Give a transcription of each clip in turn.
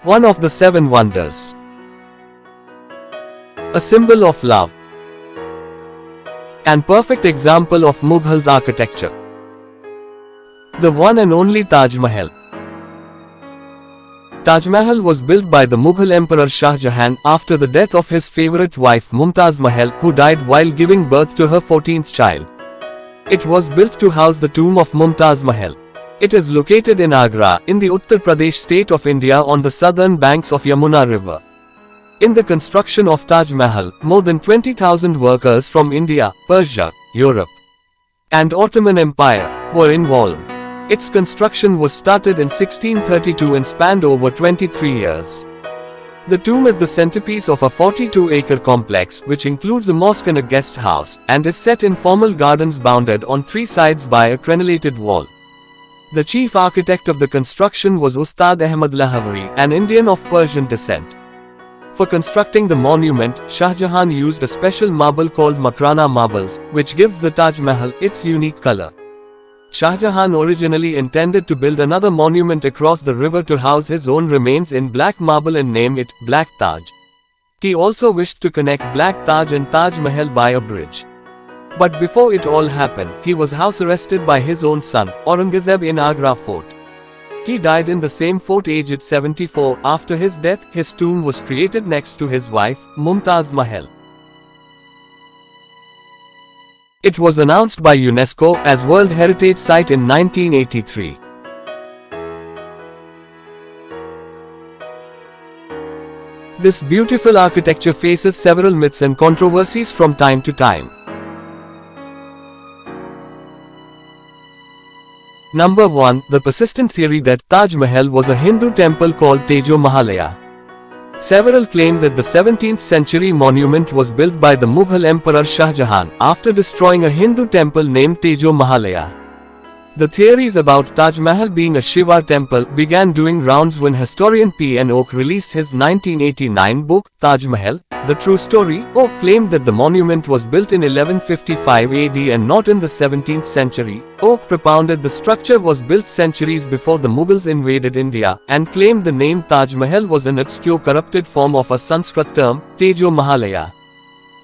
one of the seven wonders, a symbol of love, and perfect example of Mughals architecture. The one and only Taj Mahal. Taj Mahal was built by the Mughal Emperor Shah Jahan after the death of his favorite wife Mumtaz Mahal, who died while giving birth to her 14th child. It was built to house the tomb of Mumtaz Mahal. It is located in Agra, in the Uttar Pradesh state of India on the southern banks of Yamuna River. In the construction of Taj Mahal, more than 20,000 workers from India, Persia, Europe, and Ottoman Empire were involved. Its construction was started in 1632 and spanned over 23 years. The tomb is the centerpiece of a 42-acre complex which includes a mosque and a guest house, and is set in formal gardens bounded on three sides by a crenellated wall. The chief architect of the construction was Ustad Ahmed Lahowri, an Indian of Persian descent. For constructing the monument, Shah Jahan used a special marble called Makrana marbles, which gives the Taj Mahal its unique color. Shah Jahan originally intended to build another monument across the river to house his own remains in black marble and name it Black Taj. He also wished to connect Black Taj and Taj Mahal by a bridge. But before it all happened, he was house arrested by his own son, Aurangzeb, in Agra fort. He died in the same fort aged 74. After his death, his tomb was created next to his wife, Mumtaz Mahal. It was announced by UNESCO as World Heritage Site in 1983. This beautiful architecture faces several myths and controversies from time to time. Number 1. The persistent theory that Taj Mahal was a Hindu temple called Tejo Mahalaya. Several claim that the 17th century monument was built by the Mughal Emperor Shah Jahan after destroying a Hindu temple named Tejo Mahalaya. The theories about Taj Mahal being a Shiva temple began doing rounds when historian P. N. Oak released his 1989 book, Taj Mahal, The True Story. Oak claimed that the monument was built in 1155 AD and not in the 17th century. Oak propounded the structure was built centuries before the Mughals invaded India, and claimed the name Taj Mahal was an obscure corrupted form of a Sanskrit term, Tejo Mahalaya.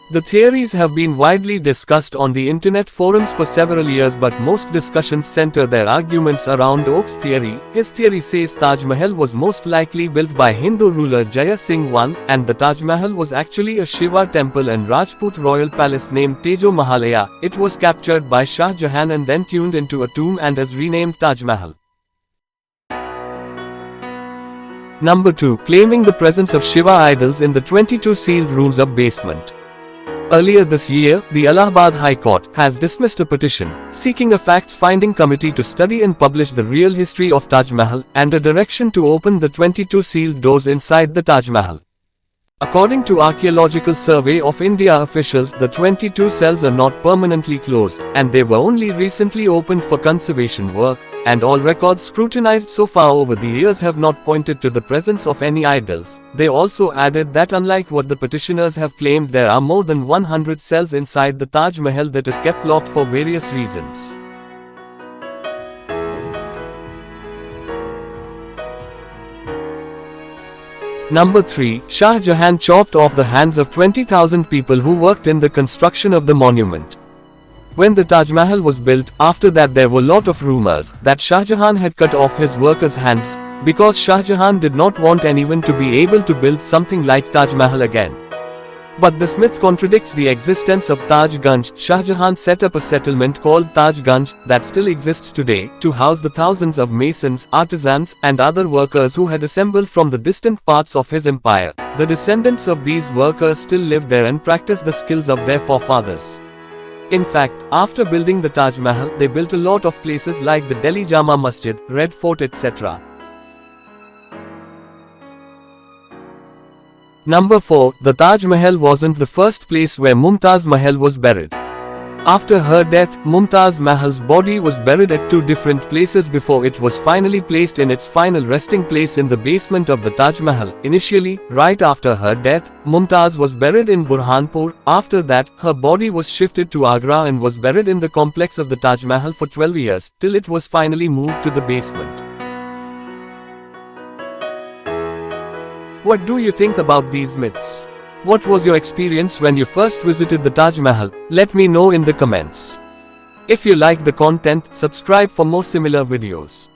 The theories have been widely discussed on the internet forums for several years, but most discussions center their arguments around Oak's theory. His theory says Taj Mahal was most likely built by Hindu ruler Jaya Singh I, and the Taj Mahal was actually a Shiva temple and Rajput royal palace named Tejo Mahalaya. It was captured by Shah Jahan and then turned into a tomb and is renamed Taj Mahal. Number 2. Claiming the presence of Shiva idols in the 22 sealed rooms of basement. Earlier this year, the Allahabad High Court has dismissed a petition seeking a facts-finding committee to study and publish the real history of Taj Mahal, and a direction to open the 22 sealed doors inside the Taj Mahal. According to Archaeological Survey of India officials, the 22 cells are not permanently closed, and they were only recently opened for conservation work, and all records scrutinized so far over the years have not pointed to the presence of any idols. They also added that unlike what the petitioners have claimed, there are more than 100 cells inside the Taj Mahal that is kept locked for various reasons. Number 3. Shah Jahan chopped off the hands of 20,000 people who worked in the construction of the monument. When the Taj Mahal was built, after that there were lot of rumors that Shah Jahan had cut off his workers' hands, because Shah Jahan did not want anyone to be able to build something like Taj Mahal again. But this myth contradicts the existence of Taj Ganj. Shah Jahan set up a settlement called Taj Ganj that still exists today to house the thousands of masons, artisans, and other workers who had assembled from the distant parts of his empire. The descendants of these workers still live there and practice the skills of their forefathers. In fact, after building the Taj Mahal, they built a lot of places like the Delhi Jama Masjid, Red Fort, etc. Number 4. The Taj Mahal wasn't the first place where Mumtaz Mahal was buried. After her death, Mumtaz Mahal's body was buried at two different places before it was finally placed in its final resting place in the basement of the Taj Mahal. Initially, right after her death, Mumtaz was buried in Burhanpur. After that, her body was shifted to Agra and was buried in the complex of the Taj Mahal for 12 years, till it was finally moved to the basement. What do you think about these myths? What was your experience when you first visited the Taj Mahal? Let me know in the comments. If you like the content, subscribe for more similar videos.